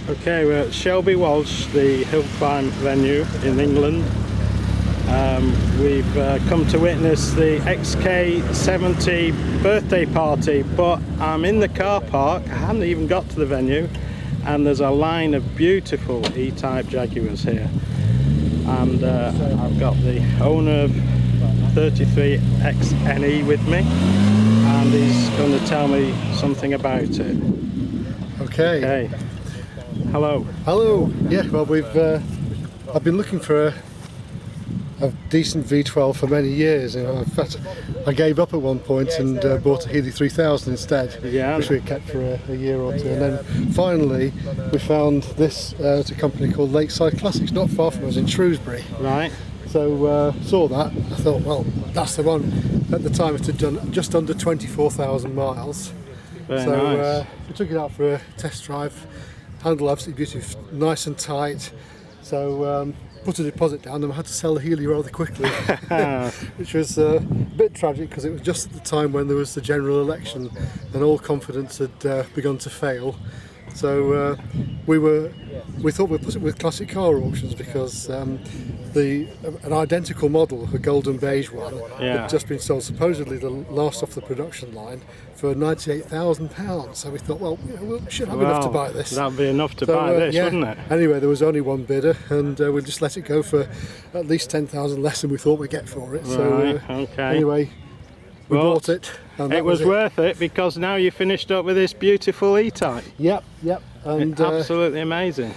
Okay, we're at Shelby Walsh, the hill climb venue in England. We've come to witness the XK70 birthday party, but I'm in the car park. I haven't even got to the venue, and there's a line of beautiful E-Type Jaguars here. And I've got the owner of 33XNE with me, and he's going to tell me something about it. Okay. Hello. Hello. Yeah. Well, I've been looking for a decent V12 for many years. You know, in fact, I gave up at one point and bought a Healy 3000 instead, Yeah. which we had kept for a year or two. And then finally, we found this at a company called Lakeside Classics, not far from us in Shrewsbury. Right. So saw that. I thought, well, that's the one. At the time, it had done just under 24,000 miles. Very So nice. we took it out for a test drive. Handle absolutely beautiful, nice and tight. So put a deposit down, and I had to sell the Healy rather quickly, which was a bit tragic because it was just at the time when there was the general election, and all confidence had begun to fail. So we thought we'd put it with Classic Car Auctions because an identical model, a golden beige one, had just been sold, supposedly the last off the production line, for £98,000. So we thought, well, you know, we should have enough to buy this. That'd be enough to buy this, wouldn't it? Anyway, there was only one bidder, and we just let it go for at least 10,000 less than we thought we'd get for it. Right, So okay. anyway, we bought it. And it was worth it because now you finished up with this beautiful E-Type. Yep. And absolutely amazing.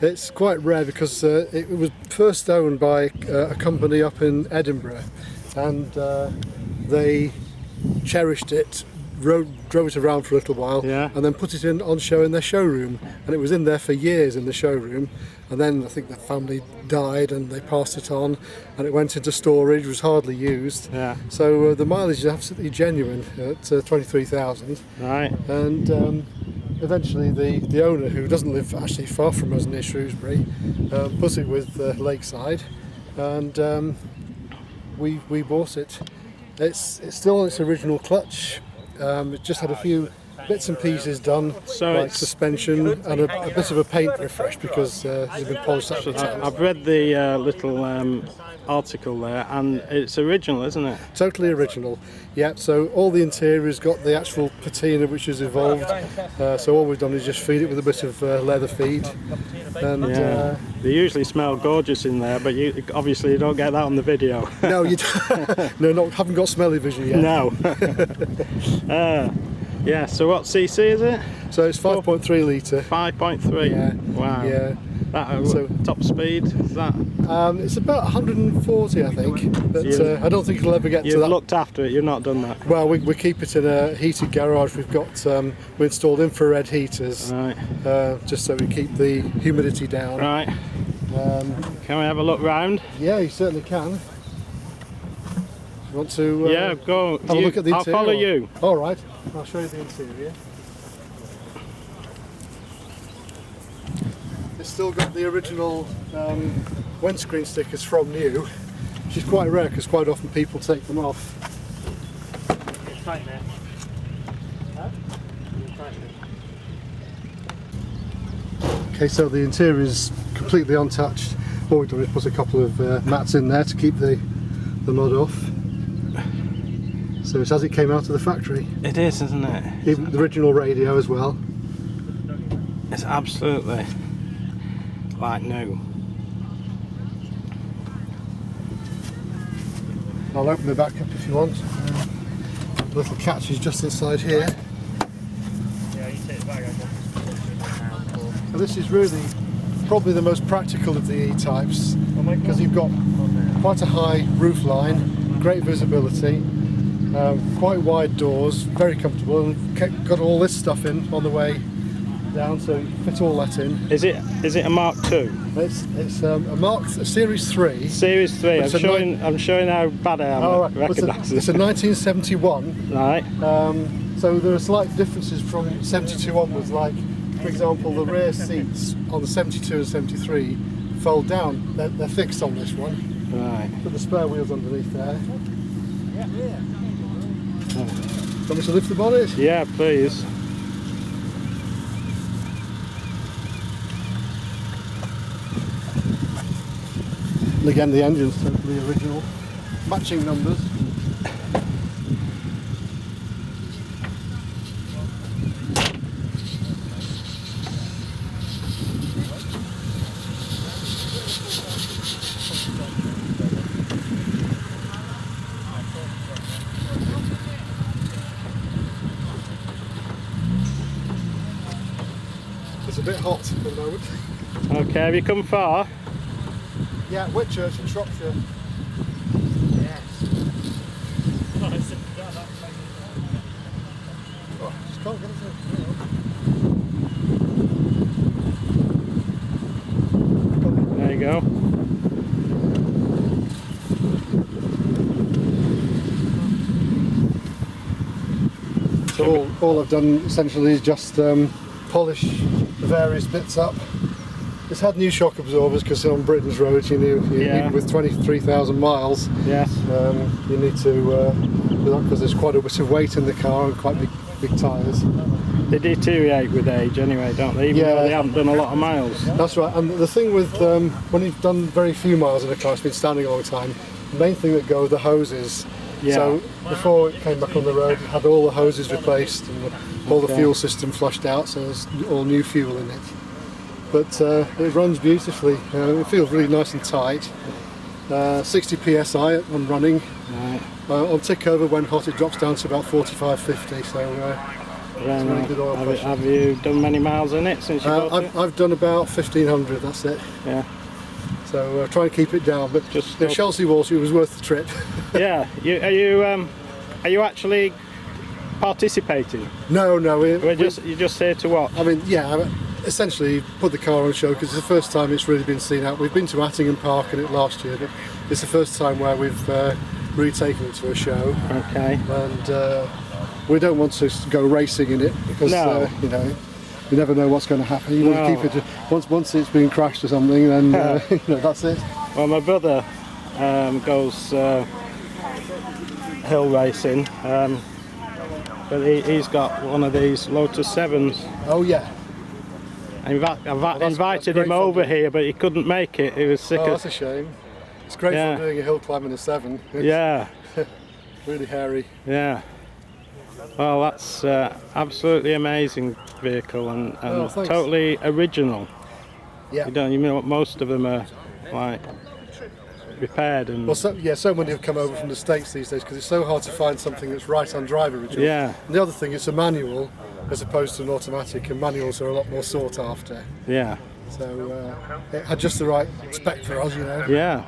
It's quite rare because it was first owned by a company up in Edinburgh, and they cherished it, drove it around for a little while, and then put it on show in their showroom, and it was in there for years in the showroom. And then I think the family died and they passed it on, and it went into storage, was hardly used. So the mileage is absolutely genuine at 23,000. Right. And eventually the owner, who doesn't live actually far from us near Shrewsbury, put it with Lakeside, and we bought it. It's still on its original clutch. It just had a few bits and pieces done, so like suspension and a bit of a paint refresh because it's been polished up. I've read the little article there, and it's original, isn't it? Totally original. Yeah. So all the interior's got the actual patina which is evolved. So all we've done is just feed it with a bit of leather feed. And they usually smell gorgeous in there, but obviously you don't get that on the video. No, you don't. No, haven't got smelly vision yet. No. Yeah, so what cc is it? So it's 5.3 litre. 5.3? Yeah. Wow. Yeah. So top speed, is that? It's about 140, I think. But I don't think it'll ever get to that. You've looked after it, you've not done that? Well, we keep it in a heated garage. We've got, we installed infrared heaters. Right. Just so we keep the humidity down. Right. Can we have a look round? Yeah, you certainly can. You want to go. have a look at the interior? I'll follow you. All right, I'll show you the interior. It's still got the original windscreen stickers from new, which is quite rare because quite often people take them off. Okay, so the interior is completely untouched. All we've done is put a couple of mats in there to keep the mud off. So it's as it came out of the factory. It is, isn't it? Even the original radio as well. It's absolutely like new. I'll open the back up if you want. The little catch is just inside here. Yeah, you take the bag out. So this is really probably the most practical of the E-types because you've got quite a high roof line, great visibility, quite wide doors, very comfortable, and got all this stuff in on the way down, so you fit all that in. Is it a Mark II? It's a Series 3. Series 3. I'm showing how bad I am at recognising. It's a 1971. Right. So there are slight differences from 72 onwards, like for example the rear seats on the 72 and 73 fold down. They're fixed on this one. Right. Put the spare wheels underneath there. Want me to lift the bonnet? Yeah, please. And again, the engine's totally original, matching numbers. It's a bit hot at the moment. Okay, have you come far? Yeah, Whitchurch in Shropshire. Oh, just can't get it to. There you go. So all I've done essentially is just polish the various bits up. It's had new shock absorbers because on Britain's roads, even with 23,000 miles, Yes. you need to do that because there's quite a bit of weight in the car and quite big tyres. They deteriorate with age anyway, don't they? Even though they haven't done a lot of miles. That's right. And the thing with when you've done very few miles in a car, it's been standing a long time. The main thing that goes the hoses. Yeah. So before it came back on the road, it had all the hoses replaced and all the fuel system flushed out, so there's all new fuel in it. But it runs beautifully. It feels really nice and tight. 60 psi on running. Right. On tick over when hot, it drops down to about 45-50. So it's really good oil pressure. Have you done many miles in it since you bought it? I've done about 1,500. That's it. Yeah. So try and keep it down. But Just the Shelsley Walsh, it was worth the trip. Yeah. Are you actually participating? No. You're just here to watch. I mean, yeah. Essentially, put the car on show because it's the first time it's really been seen out. We've been to Attingham Park in it last year, but it's the first time where we've really taken it to a show. Okay. And we don't want to go racing in it because you never know what's going to happen. You want to keep it. Once it's been crashed or something, then that's it. Well, my brother goes hill racing, but he's got one of these Lotus 7s. Oh yeah. I've invited him over here, but he couldn't make it. He was sick Oh, of. that's a shame. It's great Yeah. for doing a hill climb in a 7. It's Yeah, really hairy. yeah. Well, that's absolutely amazing vehicle and thanks. totally original. Yeah. You know what? Most of them are like repaired and. Well, so many have come over from the States these days because it's so hard to find something that's right on drive original. Yeah. And the other thing, it's a manual as opposed to an automatic, and manuals are a lot more sought after. Yeah. So it had just the right spec for us, Yeah.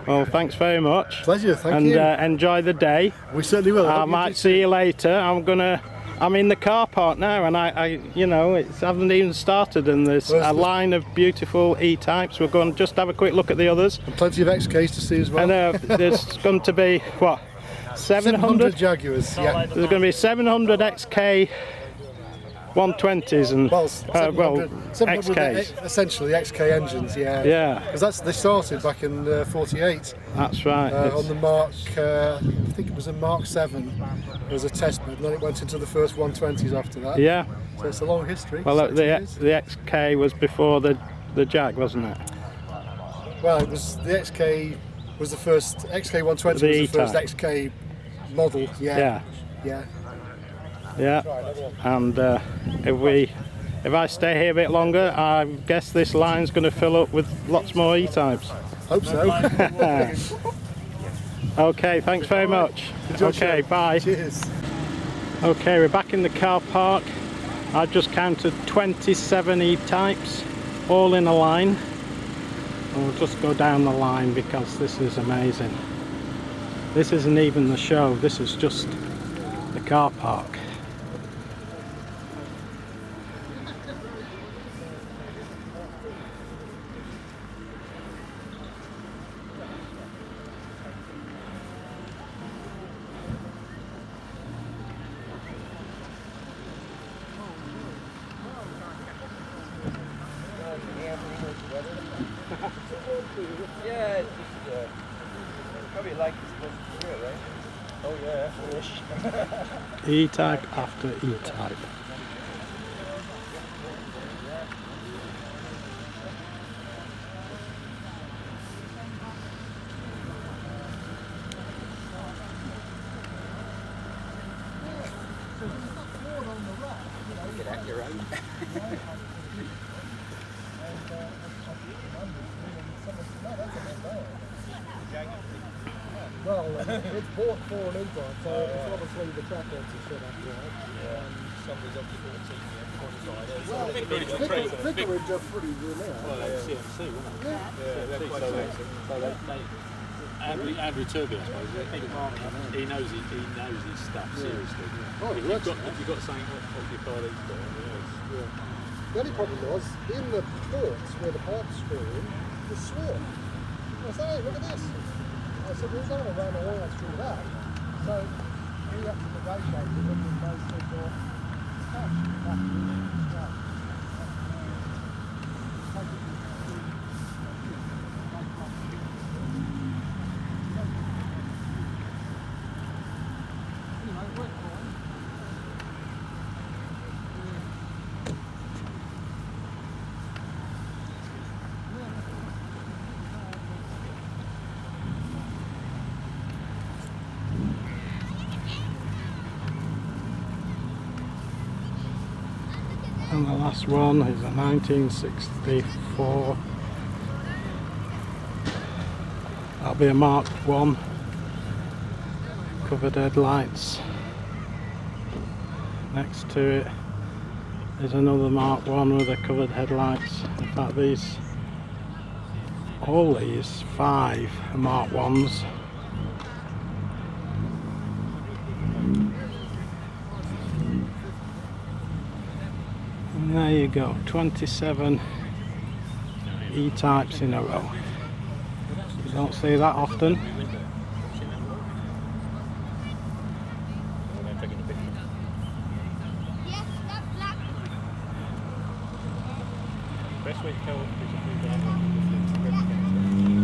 Well, thanks very much. Pleasure, thank you. And enjoy the day. We certainly will. I might see you later. I'm in the car park now, and I it hasn't even started, and there's a line of beautiful E-types. We're going to just have a quick look at the others. And plenty of XKs to see as well. And there's going to be, what, 700? Jaguars, yeah. There's going to be 700 XK 120s and Well, 700 XKs. essentially XK engines, yeah. Yeah. Because they started back in '48 That's right. on the Mark, I think it was a Mark 7. It was a test bed, and then it went into the first 120s after that. Yeah. So it's a long history. Well, 60 the years. XK was before the Jag, wasn't it? Well, it was the XK was the first XK 120 was the first XK model. Yeah. Yeah. Yeah. And if I stay here a bit longer, I guess this line's going to fill up with lots more E-types. Hope so. Okay, thanks very much. Enjoy Okay, the show. bye. Cheers. Okay, we're back in the car park. I've just counted 27 E-types, all in a line. And we'll just go down the line because this is amazing. This isn't even the show, this is just the car park. Yeah, it's just probably like it's supposed to do it, right? Oh yeah, wish. E-type after E-type. Well, it's bought for an e-bike, so it's obviously the track wants to set up right. Somebody's obviously bought a TV and put it aside. Well, Vicarage are pretty renowned. Well, they CMC, weren't they? Yeah, they're quite expensive. Andrew Turby, I suppose, is a big market. He knows his stuff, seriously. Oh, If he works on you've got something off your car that he's got, Yeah. The only problem was, in the ports where the pipes screw in, was swarm. I said, hey, look at this. I said, we're going to run oil through that. So we have to negotiate with them and they said, well, it's cash. And the last one is a 1964. That'll be a Mark 1. Covered headlights. Next to it is another Mark 1 with the covered headlights. In fact, all these 5 are Mark 1s. And there you go, 27 E-types in a row. You don't see that often. Best way to tell